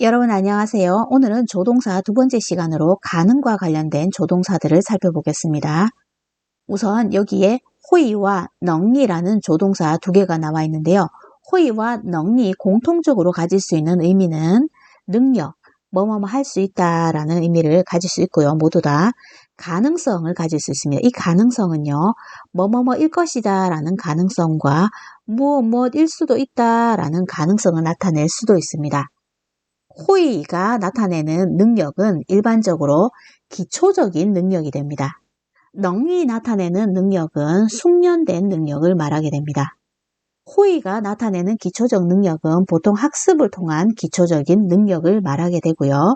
여러분 안녕하세요. 오늘은 조동사 두 번째 시간으로 가능과 관련된 조동사들을 살펴보겠습니다. 우선 여기에 호의와 넝이라는 조동사 두 개가 나와 있는데요. 호의와 넝이 공통적으로 가질 수 있는 의미는 능력, 뭐뭐뭐 할 수 있다라는 의미를 가질 수 있고요. 모두 다 가능성을 가질 수 있습니다. 이 가능성은요. 뭐뭐뭐일 것이다 라는 가능성과 무엇무엇일 수도 있다라는 가능성을 나타낼 수도 있습니다. 호의가 나타내는 능력은 일반적으로 기초적인 능력이 됩니다. 넝이 나타내는 능력은 숙련된 능력을 말하게 됩니다. 호의가 나타내는 기초적 능력은 보통 학습을 통한 기초적인 능력을 말하게 되고요.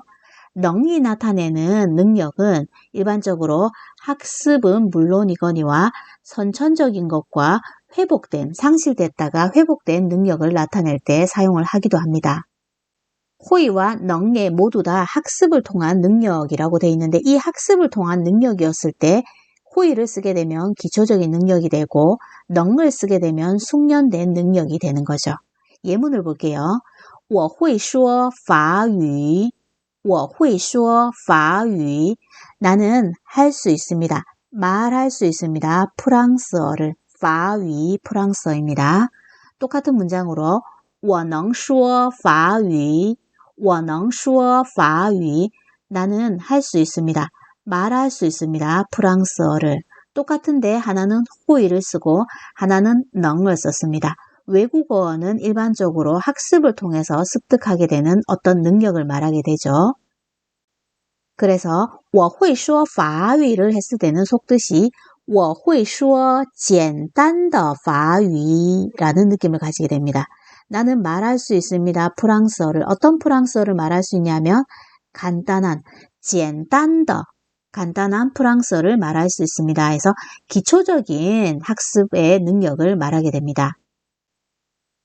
넝이 나타내는 능력은 일반적으로 학습은 물론이거니와 선천적인 것과 상실됐다가 회복된 능력을 나타낼 때 사용을 하기도 합니다. 호의와 넝에 모두 다 학습을 통한 능력이라고 되어 있는데 이 학습을 통한 능력이었을 때 호의를 쓰게 되면 기초적인 능력이 되고 넝을 쓰게 되면 숙련된 능력이 되는 거죠. 예문을 볼게요. 我会说法语 我会说法语 나는 할 수 있습니다. 말할 수 있습니다. 프랑스어를 法语 프랑스어입니다. 똑같은 문장으로 我能说法语我能说法语 나는 할 수 있습니다. 말할 수 있습니다. 프랑스어를. 똑같은데 하나는 호의를 쓰고 하나는 넝을 썼습니다. 외국어는 일반적으로 학습을 통해서 습득하게 되는 어떤 능력을 말하게 되죠. 그래서 我会说法语를 했을 때는 속뜻이 我会说简单的法语라는 느낌을 가지게 됩니다. 나는 말할 수 있습니다. 프랑스어를. 어떤 프랑스어를 말할 수 있냐면 간단한, 简单的 간단한 프랑스어를 말할 수 있습니다. 해서 기초적인 학습의 능력을 말하게 됩니다.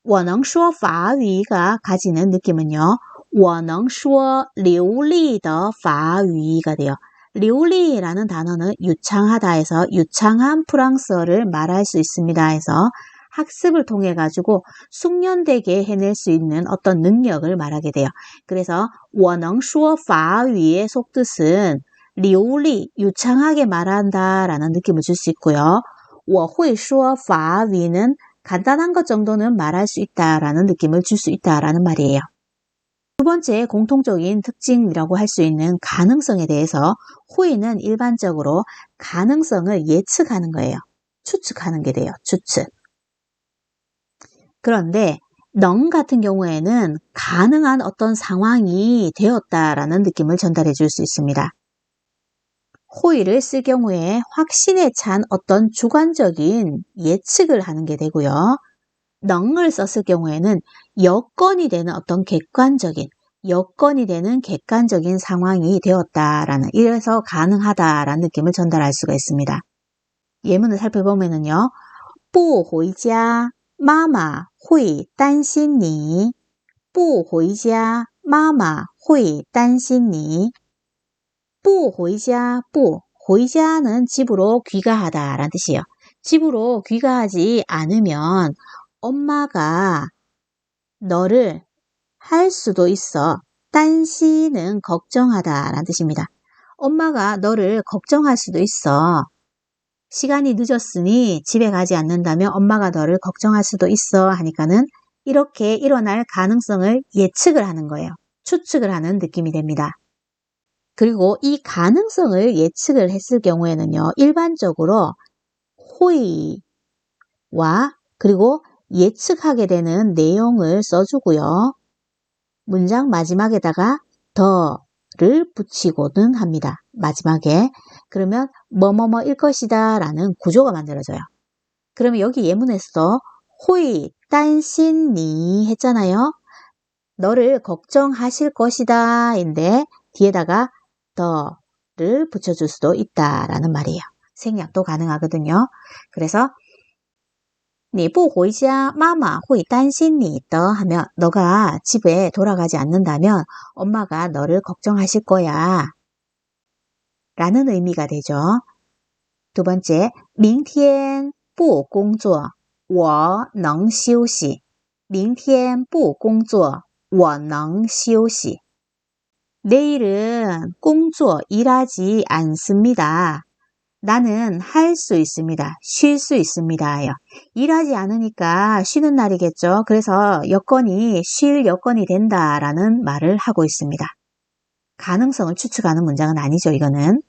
我能说法语가 가지는 느낌은요. 我能说流利的法语가 돼요. 流利라는 단어는 유창하다 해서 유창한 프랑스어를 말할 수 있습니다 해서 학습을 통해 가지고 숙련되게 해낼 수 있는 어떤 능력을 말하게 돼요. 그래서 我能说法语의 속뜻은 流利, 유창하게 말한다 라는 느낌을 줄 수 있고요. 我会说法语는 간단한 것 정도는 말할 수 있다라는 느낌을 줄 수 있다라는 말이에요. 두 번째 공통적인 특징이라고 할 수 있는 가능성에 대해서 호의는 일반적으로 가능성을 예측하는 거예요. 추측하는 게 돼요. 추측. 그런데 넝 같은 경우에는 가능한 어떤 상황이 되었다라는 느낌을 전달해 줄 수 있습니다. 호의를 쓸 경우에 확신에 찬 어떤 주관적인 예측을 하는 게 되고요. 넝을 썼을 경우에는 여건이 되는 어떤 객관적인 상황이 되었다라는, 이래서 가능하다라는 느낌을 전달할 수가 있습니다. 예문을 살펴보면은요. 不回家妈妈会担心你不回家妈妈会担心你不回家不回家는 집으로 귀가하다 라는 뜻이에요. 집으로 귀가하지 않으면 엄마가 너를 할 수도 있어. 担心는 걱정하다 라는 뜻입니다. 엄마가 너를 걱정할 수도 있어. 시간이 늦었으니 집에 가지 않는다면 엄마가 너를 걱정할 수도 있어 하니까는 이렇게 일어날 가능성을 예측을 하는 거예요. 추측을 하는 느낌이 됩니다. 그리고 이 가능성을 예측을 했을 경우에는요. 일반적으로 호의와 그리고 예측하게 되는 내용을 써주고요. 문장 마지막에다가 더를 붙이고는 합니다. 마지막에. 그러면 뭐뭐뭐일 것이다 라는 구조가 만들어져요. 그러면 여기 예문에서도 호의,担心你 했잖아요. 너를 걱정하실 것이다 인데 뒤에다가 더를 붙여줄 수도 있다라는 말이에요. 생략도 가능하거든요. 그래서 你不回家妈妈会担心你的 하면 너가 집에 돌아가지 않는다면 엄마가 너를 걱정하실 거야 라는 의미가 되죠. 두 번째, 明天不工作我能休息明天不工作我能休息 내일은 工作 일하지 않습니다. 나는 할 수 있습니다. 쉴 수 있습니다. 일하지 않으니까 쉬는 날이겠죠. 그래서 여건이 쉴 여건이 된다라는 말을 하고 있습니다. 가능성을 추측하는 문장은 아니죠. 이거는.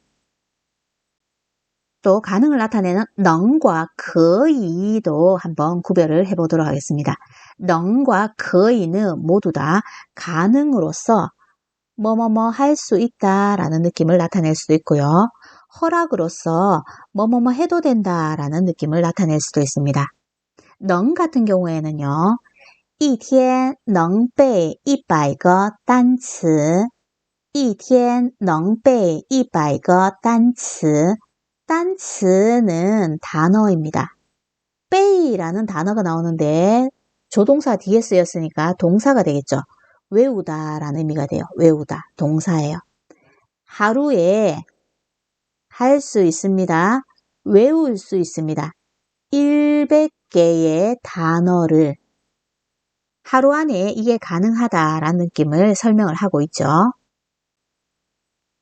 또 가능을 나타내는 능과 可以도 한번 구별을 해보도록 하겠습니다. 능과 可以는 모두 다 가능으로서 뭐뭐뭐 할 수 있다라는 느낌을 나타낼 수도 있고요. 허락으로서 뭐뭐뭐 해도 된다라는 느낌을 나타낼 수도 있습니다. 능 같은 경우에는요. 一天能背100个单词一天能背100个单词 单词는 단어입니다. 빼이라는 단어가 나오는데 조동사 뒤에 쓰였으니까 동사가 되겠죠. 외우다라는 의미가 돼요. 외우다. 동사예요. 하루에 할 수 있습니다. 외울 수 있습니다. 100개의 단어를 하루 안에 이게 가능하다라는 느낌을 설명을 하고 있죠.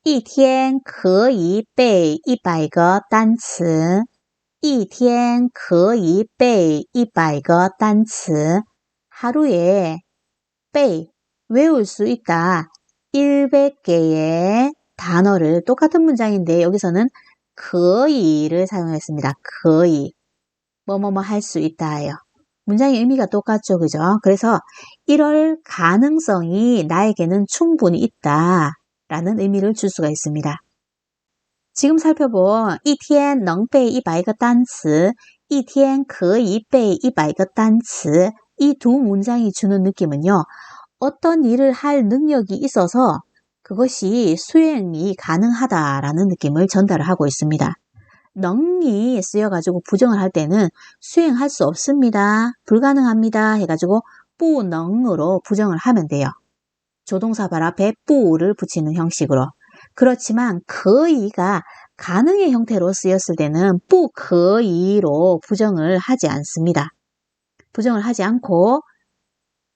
一天可以背100个单词一天可以背100个单词 하루에 背 외울 수 있다. 100개의 단어를 똑같은 문장인데 여기서는 可以를 사용했습니다. 可以 뭐뭐뭐 할 수 있다예요. 문장의 의미가 똑같죠. 그죠? 그래서 이럴 가능성이 나에게는 충분히 있다 라는 의미를 줄 수가 있습니다. 지금 살펴본 一天能背100个单词一天可以背100个单词 이 두 문장이 주는 느낌은요. 어떤 일을 할 능력이 있어서 그것이 수행이 가능하다라는 느낌을 전달을 하고 있습니다. 능이 쓰여가지고 부정을 할 때는 수행할 수 없습니다. 불가능합니다. 해가지고 不能으로 부정을 하면 돼요. 조동사 발 앞에 不를 붙이는 형식으로. 그렇지만 可以가 가능의 형태로 쓰였을 때는 不可以로 부정을 하지 않습니다. 부정을 하지 않고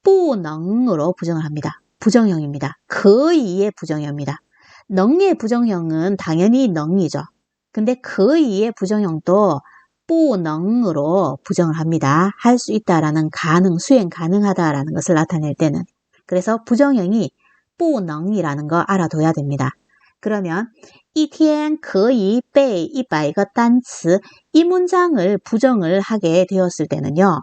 不能으로 부정을 합니다. 부정형입니다. 可以의 부정형입니다. 능의 부정형은 당연히 능이죠. 근데 可以의 부정형도 不能으로 부정을 합니다. 할 수 있다라는 가능, 수행 가능하다라는 것을 나타낼 때는. 그래서 부정형이 不能이라는 거 알아둬야 됩니다. 그러면 一天可以背100个单词 이 문장을 부정을 하게 되었을 때는요.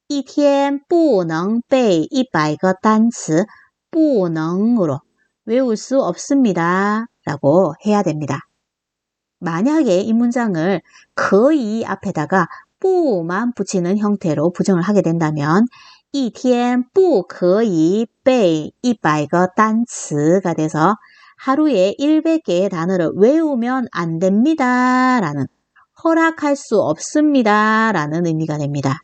一天不能背100个单词 不能으로 외울 수 없습니다. 라고 해야 됩니다. 만약에 이 문장을 可以 앞에다가 不만 붙이는 형태로 부정을 하게 된다면 一天不可以背100个单词가 돼서 하루에 100개의 단어를 외우면 안 됩니다. 라는 허락할 수 없습니다. 라는 의미가 됩니다.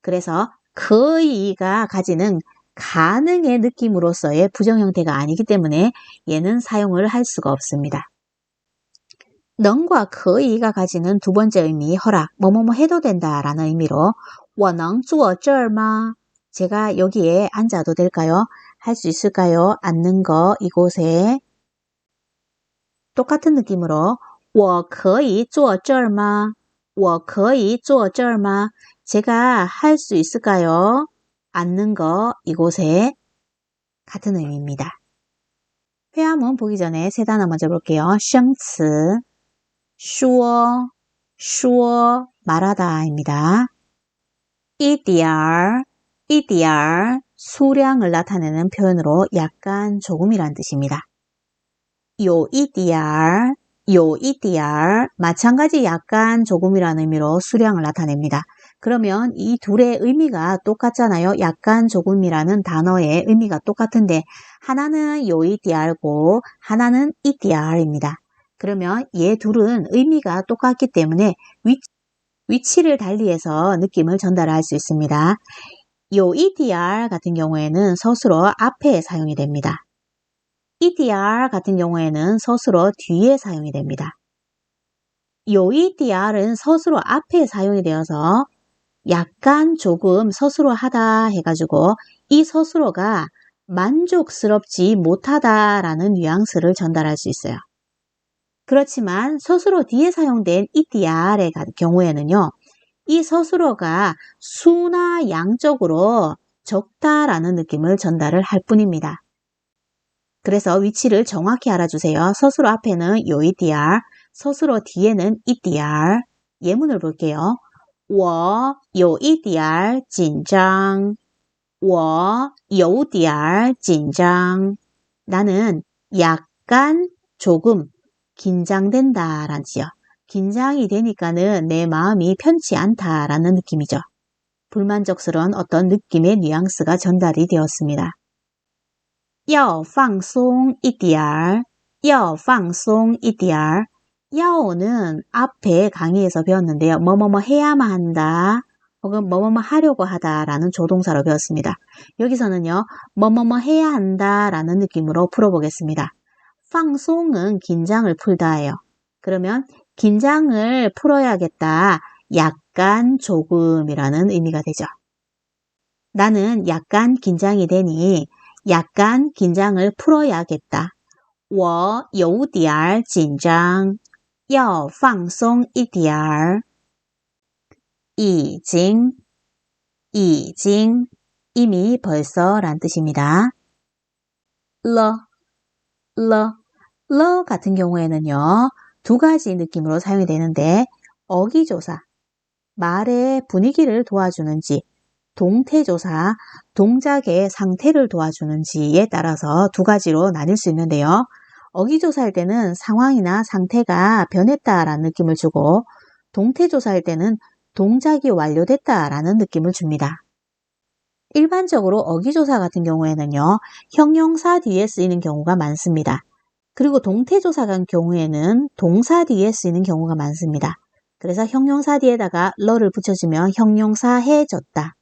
그래서 可以가 가지는 가능의 느낌으로서의 부정 형태가 아니기 때문에 얘는 사용을 할 수가 없습니다. 능과 可以가 가지는 두 번째 의미 허락, 뭐뭐뭐 해도 된다라는 의미로 我能坐这儿吗? 제가 여기에 앉아도 될까요? 할 수 있을까요? 앉는 거 이곳에 똑같은 느낌으로 我可以坐这儿吗?我可以坐这儿吗? 제가 할 수 있을까요? 앉는 거 이곳에 같은 의미입니다. 회화문 보기 전에 세 단어 먼저 볼게요. 生词说말하다입니다. 一点儿 수량을 나타내는 표현으로 약간 조금이란 뜻입니다. 有一点儿마찬가지 약간 조금이라는 의미로 수량을 나타냅니다. 그러면 이 둘의 의미가 똑같잖아요. 약간 조금이라는 단어의 의미가 똑같은데 하나는 有一点고 하나는 一点儿입니다. 그러면 얘 둘은 의미가 똑같기 때문에 위치를 달리해서 느낌을 전달할 수 있습니다. 有一点儿 같은 경우에는 서술어 앞에 사용이 됩니다. 一点儿 같은 경우에는 서술어 뒤에 사용이 됩니다. 有一点儿은 서술어 앞에 사용이 되어서 약간 조금 서술어 하다 해가지고 이 서술어가 만족스럽지 못하다라는 뉘앙스를 전달할 수 있어요. 그렇지만 서술어 뒤에 사용된 이디알의 경우에는요. 이 서술어가 수나 양적으로 적다라는 느낌을 전달을 할 뿐입니다. 그래서 위치를 정확히 알아주세요. 서술어 앞에는 요이디알, 서술어 뒤에는 이디알. 예문을 볼게요. 我有一点紧张我有点紧张 나는 약간 조금 긴장된다 라는 뜻이요. 긴장이 되니까는 내 마음이 편치 않다 라는 느낌이죠. 불만족스러운 어떤 느낌의 뉘앙스가 전달이 되었습니다. 要放松一点要放松一点 야오는 앞에 강의에서 배웠는데요. 뭐뭐뭐 해야만 한다 혹은 뭐뭐뭐 하려고 하다 라는 조동사로 배웠습니다. 여기서는요. 뭐뭐뭐 해야 한다 라는 느낌으로 풀어보겠습니다. 放松은 긴장을 풀다예요. 그러면 긴장을 풀어야겠다. 약간 조금이라는 의미가 되죠. 나는 약간 긴장이 되니 약간 긴장을 풀어야겠다. 我有点紧张要放松一点儿已经 이미 벌써 란 뜻입니다. 러 같은 경우에는요. 두 가지 느낌으로 사용이 되는데 어기조사, 말의 분위기를 도와주는지 동태조사, 동작의 상태를 도와주는지에 따라서 두 가지로 나뉠 수 있는데요. 어기조사할 때는 상황이나 상태가 변했다라는 느낌을 주고 동태조사할 때는 동작이 완료됐다라는 느낌을 줍니다. 일반적으로 어기조사 같은 경우에는요. 형용사 뒤에 쓰이는 경우가 많습니다. 그리고 동태조사 같은 경우에는 동사 뒤에 쓰이는 경우가 많습니다. 그래서 형용사 뒤에다가 러를 붙여주면 형용사해졌다.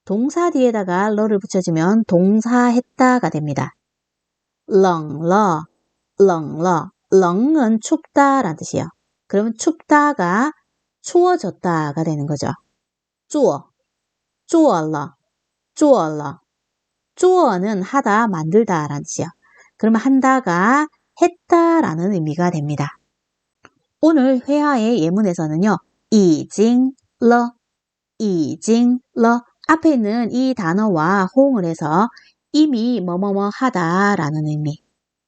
동사 뒤에다가 러를 붙여주면 동사했다가 됩니다. 冷了 冷은 춥다라는 뜻이에요. 그러면 춥다가 추워졌다가 되는 거죠. 做了 做는 하다, 만들다라는 뜻이에요. 그러면 한다가 했다라는 의미가 됩니다. 오늘 회화의 예문에서는요. 已经了 앞에 있는 이 단어와 호응을 해서 이미 뭐뭐뭐 하다라는 의미,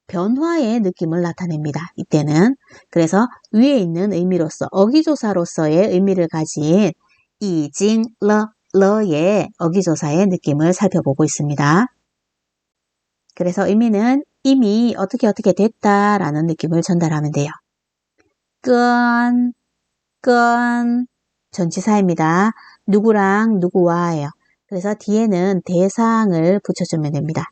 변화의 느낌을 나타냅니다. 이때는 그래서 위에 있는 의미로서 어기조사로서의 의미를 가진 已经了 러의 어기조사의 느낌을 살펴보고 있습니다. 그래서 의미는 이미 어떻게 됐다라는 느낌을 전달하면 돼요. 跟 전치사입니다. 누구랑 누구와예요. 그래서 뒤에는 대상을 붙여주면 됩니다.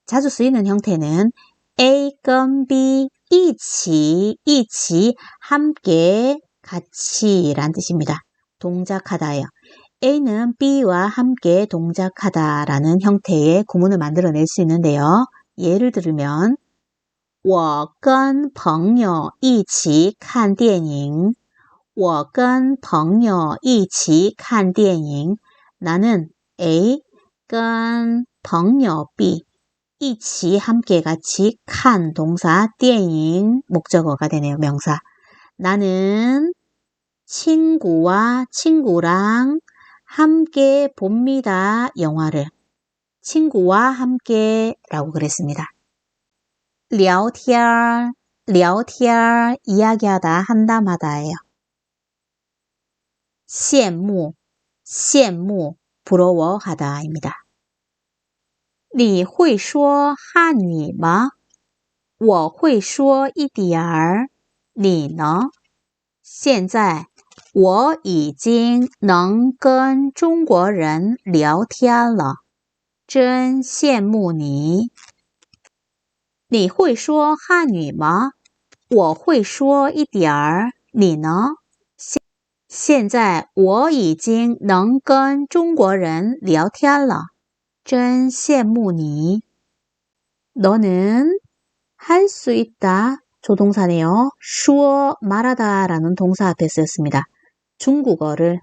자주 쓰이는 형태는 A 跟 B 一起 함께 같이 란 뜻입니다. 동작하다예요. A는 B와 함께 동작하다라는 형태의 구문을 만들어낼 수 있는데요. 예를 들면 我跟朋友一起看电影我跟朋友一起看电影 나는 A 跟朋友 B 一起 함께 같이 칸 동사 电影 목적어가 되네요. 명사. 나는 친구랑 함께 봅니다. 영화를. 친구와 함께 라고 그랬습니다. 聊天 이야기하다, 한담하다예요. 羡慕 부러워하다입니다. 你会说汉语吗我会说一点儿你呢现在我已经能跟中国人聊天了真羡慕你你会说汉语吗我会说一点儿你呢现在我已经能跟中国人聊天了真羡慕你 너는 할 수 있다. 조동사네요. 说 말하다 라는 동사 앞에 쓰였습니다. 중국어를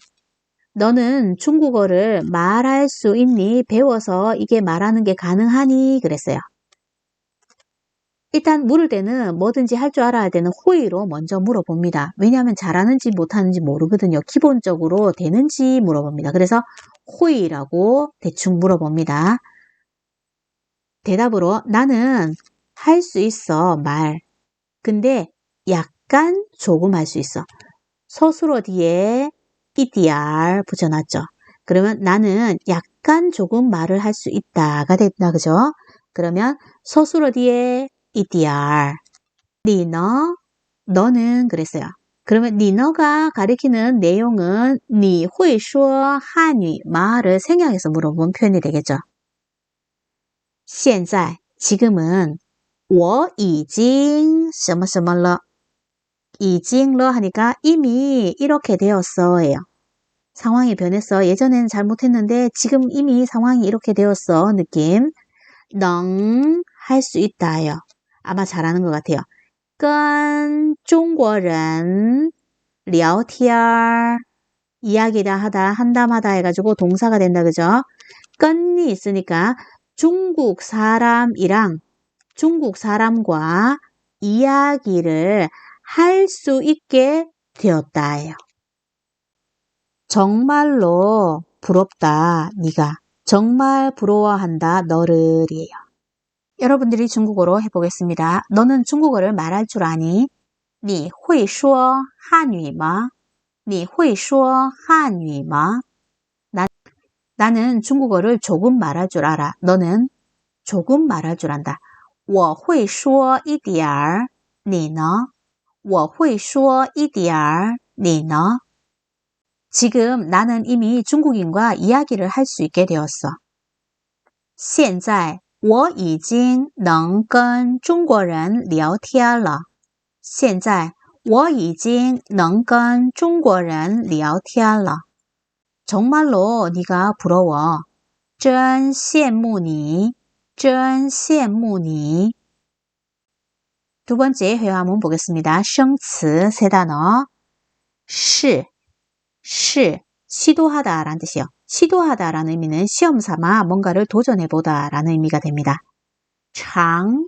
너는 중국어를 말할 수 있니? 배워서 이게 말하는 게 가능하니? 그랬어요. 일단 물을 때는 뭐든지 할 줄 알아야 되는 호의로 먼저 물어봅니다. 왜냐하면 잘하는지 못하는지 모르거든요. 기본적으로 되는지 물어봅니다. 그래서 호의라고 대충 물어봅니다. 대답으로 나는 할 수 있어 말. 근데 약간 조금 할 수 있어. 서술어 뒤에 EDR 붙여놨죠. 그러면 나는 약간 조금 말을 할 수 있다가 됐다. 그죠? 그러면 서술어 뒤에 EDR. 너는 그랬어요. 그러면 너가 가리키는 내용은 你会说汉语吗?를 생략해서 물어본 표현이 되겠죠. 现在 지금은 我已经什么什么了 已经了 하니까 이미 이렇게 되었어 예요. 상황이 변했어. 예전에는 잘못했는데 지금 이미 상황이 이렇게 되었어 느낌. 能 할 수 있다요. 아마 잘하는 것 같아요. 跟中国人聊天 이야기다 하다 한담하다 해가지고 동사가 된다 그죠? 跟이 있으니까 중국 사람이랑 중국 사람과 이야기를 할 수 있게 되었다예요. 정말로 부럽다 네가. 정말 부러워한다 너를이에요. 여러분들이 중국어로 해보겠습니다. 너는 중국어를 말할 줄 아니? 你会说汉语吗?你会说汉语吗? 나는 중국어를 조금 말할 줄 알아. 너는 조금 말할 줄 안다. 我会说一点儿你呢?我会说一点儿你呢? 지금 나는 이미 중국인과 이야기를 할 수 있게 되었어. 现在我已经能跟中国人聊天了。现在我已经能跟中国人聊天了。 정말로 네가 부러워. 真羡慕你. 真羡慕你. 두 번째 회화문 보겠습니다. 生词세 단어. 试 시도하다 라는 뜻이요. 시도하다 라는 의미는 시험 삼아 뭔가를 도전해보다 라는 의미가 됩니다. 장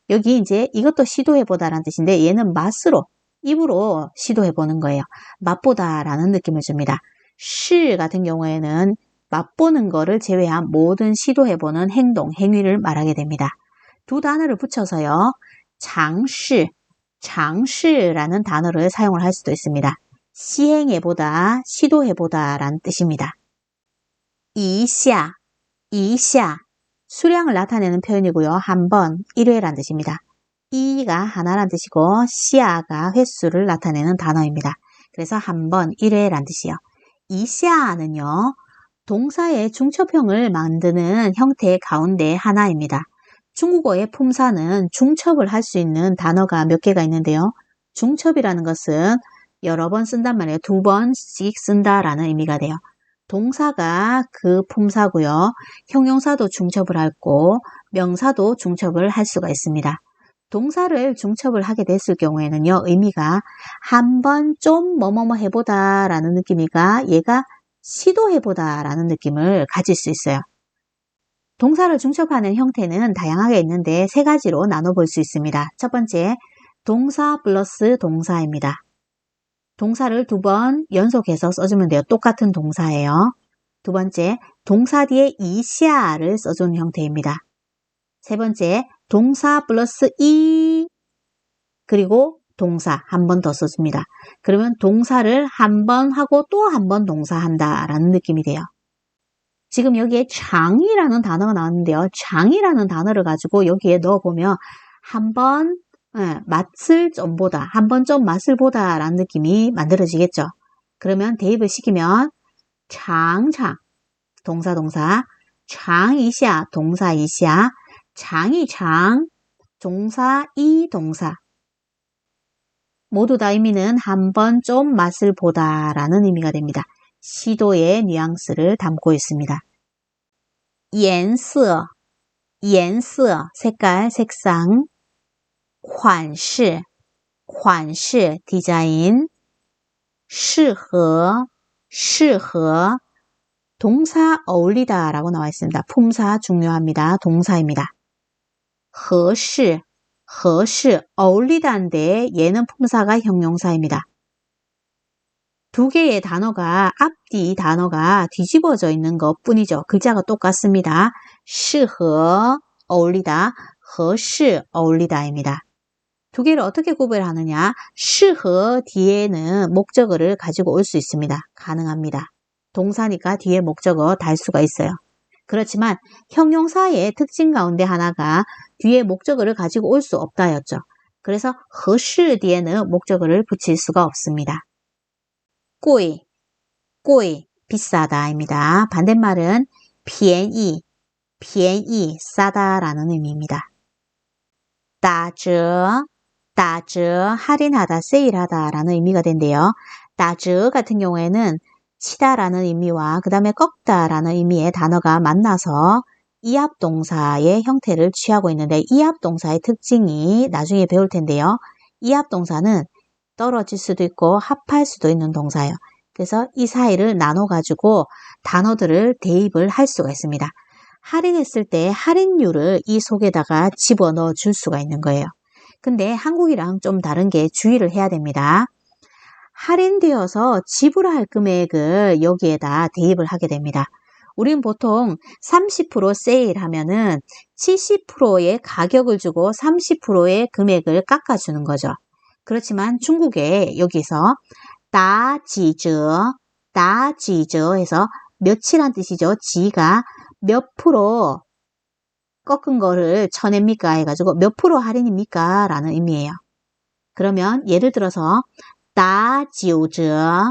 여기 이제 이것도 시도해보다 라는 뜻인데 얘는 맛으로 입으로 시도해보는 거예요. 맛보다 라는 느낌을 줍니다. 시 같은 경우에는 맛보는 거를 제외한 모든 시도해보는 행동, 행위를 말하게 됩니다. 두 단어를 붙여서요. 장시라는 단어를 사용을 할 수도 있습니다. 시행해보다, 시도해보다 라는 뜻입니다. 이샤 수량을 나타내는 표현이고요. 한 번, 1회란 뜻입니다. 이가 하나란 뜻이고 시아가 횟수를 나타내는 단어입니다. 그래서 한 번, 1회란 뜻이요. 이샤는요. 동사의 중첩형을 만드는 형태 가운데 하나입니다. 중국어의 품사는 중첩을 할 수 있는 단어가 몇 개가 있는데요. 중첩이라는 것은 여러 번 쓴단 말이에요. 두 번씩 쓴다라는 의미가 돼요. 동사가 그 품사고요. 형용사도 중첩을 하고 명사도 중첩을 할 수가 있습니다. 동사를 중첩을 하게 됐을 경우에는요. 의미가 한번 좀 뭐뭐뭐 해보다 라는 느낌이가 얘가 시도해보다 라는 느낌을 가질 수 있어요. 동사를 중첩하는 형태는 다양하게 있는데 세 가지로 나눠볼 수 있습니다. 첫 번째, 동사 플러스 동사입니다. 동사를 두 번 연속해서 써주면 돼요. 똑같은 동사예요. 두 번째, 동사 뒤에 이샤를 써주는 형태입니다. 세 번째, 동사 플러스 이 그리고 동사 한 번 더 써줍니다. 그러면 동사를 한 번 하고 또 한 번 동사한다 라는 느낌이 돼요. 지금 여기에 장이라는 단어가 나왔는데요. 장이라는 단어를 가지고 여기에 넣어보면 한번 맛을 좀 보다, 한 번 좀 맛을 보다 라는 느낌이 만들어지겠죠. 그러면 대입을 시키면 장장, 동사, 장이샤, 동사 이샤, 장이장, 동사 이 동사. 모두 다 의미는 한 번 좀 맛을 보다 라는 의미가 됩니다. 시도의 뉘앙스를 담고 있습니다. 颜色 색깔, 색상. 款式 디자인. 适合适合동사 어울리다 라고 나와 있습니다. 품사 중요합니다. 동사입니다. 合适어울리다인데 얘는 품사가 형용사입니다. 두 개의 단어가 앞뒤 단어가 뒤집어져 있는 것 뿐이죠. 글자가 똑같습니다. 适合 어울리다, 合适 어울리다입니다. 두 개를 어떻게 구별하느냐? 适合 뒤에는 목적어를 가지고 올 수 있습니다. 가능합니다. 동사니까 뒤에 목적어 달 수가 있어요. 그렇지만 형용사의 특징 가운데 하나가 뒤에 목적어를 가지고 올 수 없다였죠. 그래서 合适 뒤에는 목적어를 붙일 수가 없습니다. 贵 비싸다입니다. 반대말은 便宜싸다라는 의미입니다. 打折할인하다, 세일하다 라는 의미가 된대요. 打折 같은 경우에는 치다 라는 의미와 그 다음에 꺾다 라는 의미의 단어가 만나서 이합동사의 형태를 취하고 있는데 이합동사의 특징이 나중에 배울 텐데요. 이합동사는 떨어질 수도 있고 합할 수도 있는 동사예요. 그래서 이 사이를 나눠가지고 단어들을 대입을 할 수가 있습니다. 할인했을 때 할인율을 이 속에다가 집어넣어 줄 수가 있는 거예요. 근데 한국이랑 좀 다른 게 주의를 해야 됩니다. 할인되어서 지불할 금액을 여기에다 대입을 하게 됩니다. 우린 보통 30% 세일하면은 70%의 가격을 주고 30%의 금액을 깎아주는 거죠. 그렇지만 중국에 여기서 다지저 해서 며칠한 뜻이죠. 지가 몇 프로 꺾은 거를 쳐냅니까 해가지고 몇 프로 할인입니까 라는 의미예요. 그러면 예를 들어서 다지오저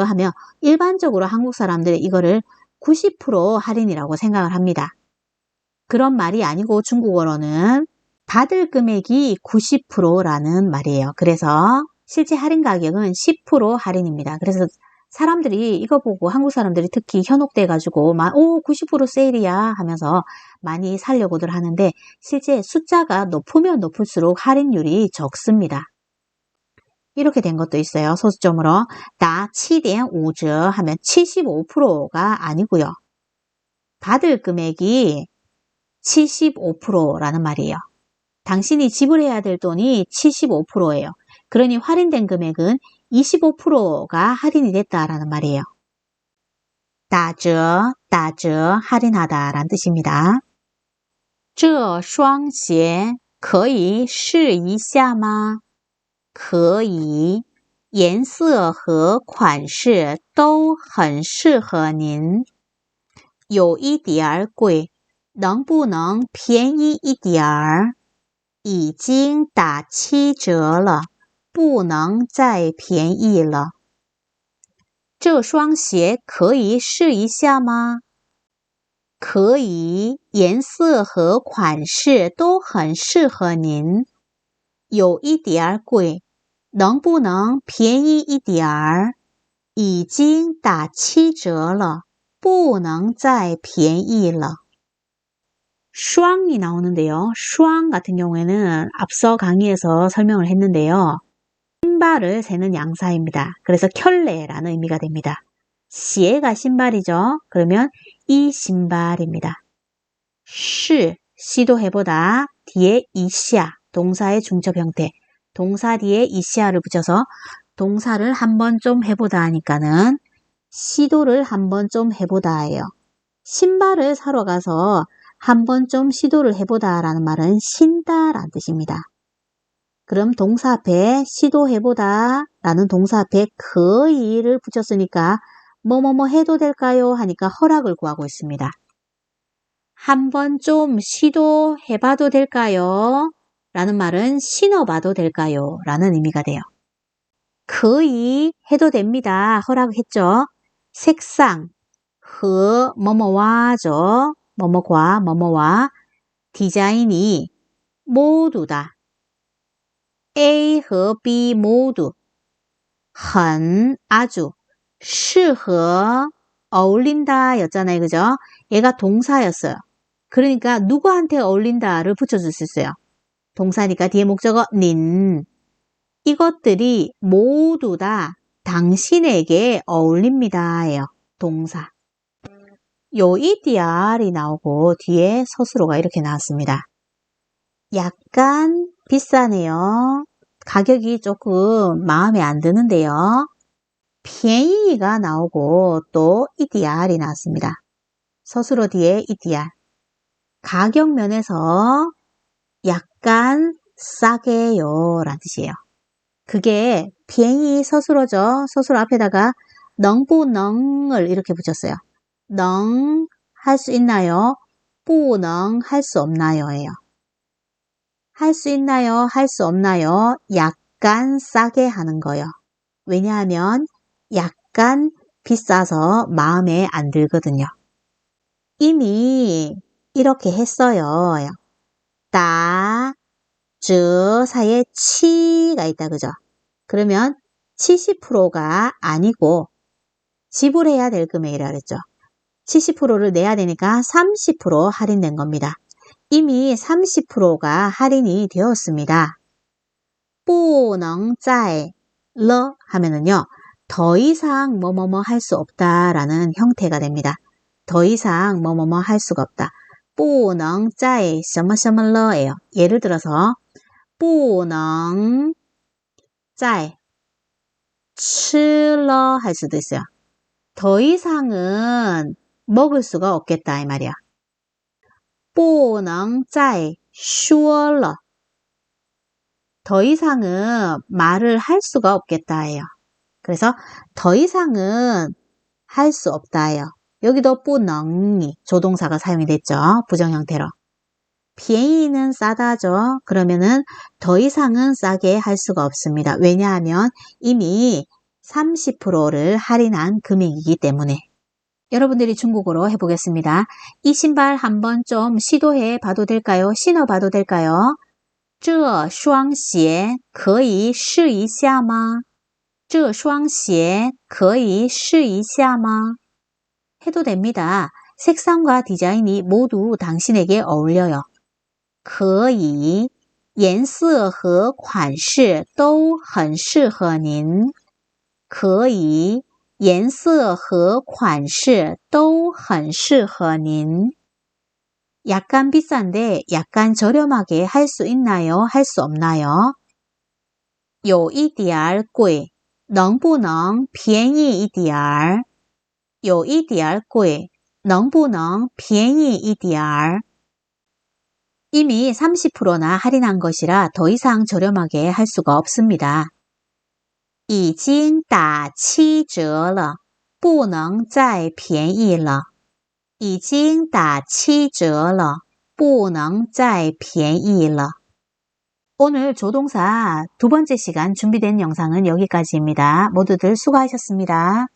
하면 일반적으로 한국 사람들이 이거를 90% 할인이라고 생각을 합니다. 그런 말이 아니고 중국어로는 받을 금액이 90%라는 말이에요. 그래서 실제 할인 가격은 10% 할인입니다. 그래서 사람들이 이거 보고 한국 사람들이 특히 현혹돼 가지고 막 90% 세일이야 하면서 많이 사려고들 하는데 실제 숫자가 높으면 높을수록 할인율이 적습니다. 이렇게 된 것도 있어요. 소수점으로 다 7.5折 하면 75%가 아니고요. 받을 금액이 75%라는 말이에요. 당신이 지불해야 될 돈이 75%예요. 그러니 할인된 금액은 25%가 할인이 됐다라는 말이에요. 打折 할인하다 라는 뜻입니다. 这双鞋可以试一下吗？可以，颜色和款式都很适合您。有一点贵，能不能便宜一点儿？已经打7折了，不能再便宜了。这双鞋可以试一下吗？可以，颜色和款式都很适合您。有一点贵，能不能便宜一点儿？已经打7折了，不能再便宜了。 슈앙이 나오는데요. 슈앙 같은 경우에는 앞서 강의에서 설명을 했는데요. 신발을 세는 양사입니다. 그래서 켤레라는 의미가 됩니다. 시에가 신발이죠. 그러면 이 신발입니다. 시도해보다 뒤에 이시아 동사의 중첩 형태 동사 뒤에 이시아를 붙여서 동사를 한번 좀 해보다 하니까는 시도를 한번 좀 해보다예요. 신발을 사러 가서 한번 좀 시도를 해보다 라는 말은 신다라는 뜻입니다. 그럼 동사 앞에 시도해보다 라는 동사 앞에 거의를 붙였으니까 뭐뭐뭐 해도 될까요? 하니까 허락을 구하고 있습니다. 한번 좀 시도해봐도 될까요? 라는 말은 신어봐도 될까요? 라는 의미가 돼요. 거의 해도 됩니다. 허락했죠. 색상, 뭐뭐와죠. 뭐뭐과 뭐뭐와 디자인이 모두다. A 和 B 모두 很 아주 适合 어울린다 였잖아요. 그죠? 얘가 동사였어요. 그러니까 누구한테 어울린다를 붙여줄 수 있어요. 동사니까 뒤에 목적어 닌 이것들이 모두 다 당신에게 어울립니다 예요. 동사. 요 이디알이 나오고 뒤에 서술어가 이렇게 나왔습니다. 약간 비싸네요. 가격이 조금 마음에 안 드는데요. 便宜가 나오고 또 이디알이 나왔습니다. 서술어 뒤에 이디알. 가격 면에서 약간 싸게요 라는 뜻이에요. 그게 便宜 서술어죠. 서술어 앞에다가 能不能을 이렇게 붙였어요. 能 할 수 있나요? 不能 할 수 없나요? 예요. 할 수 있나요? 할 수 없나요? 약간 싸게 하는 거요. 왜냐하면 약간 비싸서 마음에 안 들거든요. 이미 이렇게 했어요. 다, 즈 사이에 치가 있다. 그죠? 그러면 70%가 아니고 지불해야 될 금액이라 그랬죠. 70%를 내야 되니까 30% 할인된 겁니다. 이미 30%가 할인이 되었습니다. 不能再了 하면은요. 더 이상 뭐뭐뭐 할 수 없다라는 형태가 됩니다. 더 이상 뭐뭐뭐 할 수가 없다. 不能再什么什么了예요. 예를 들어서 不能再吃了할 수도 있어요. 더 이상은 먹을 수가 없겠다 이 말이야. 不能再说了. 더 이상은 말을 할 수가 없겠다예요. 그래서 더 이상은 할 수 없다예요. 여기도 不能이 조동사가 사용이 됐죠. 부정 형태로. 便宜는 싸다죠. 그러면은 더 이상은 싸게 할 수가 없습니다. 왜냐하면 이미 30%를 할인한 금액이기 때문에. 여러분들이 중국어로 해보겠습니다. 이 신발 한번 좀 시도해 봐도 될까요? 신어 봐도 될까요? 这双鞋可以试一下吗?这双鞋可以试一下吗? 해도 됩니다. 색상과 디자인이 모두 당신에게 어울려요. 可以,颜色和款式都很适合您。可以,颜色和款式都很适合您。 약간 비싼데 약간 저렴하게 할 수 있나요? 할 수 없나요? 有一点贵,能不能便宜一点?有一点贵,能不能便宜一点? 이미 30%나 할인한 것이라 더 이상 저렴하게 할 수가 없습니다. 已经打7折了,不能再便宜了。已经打7折了,不能再便宜了。 오늘 조동사 두 번째 시간 준비된 영상은 여기까지입니다. 모두들 수고하셨습니다.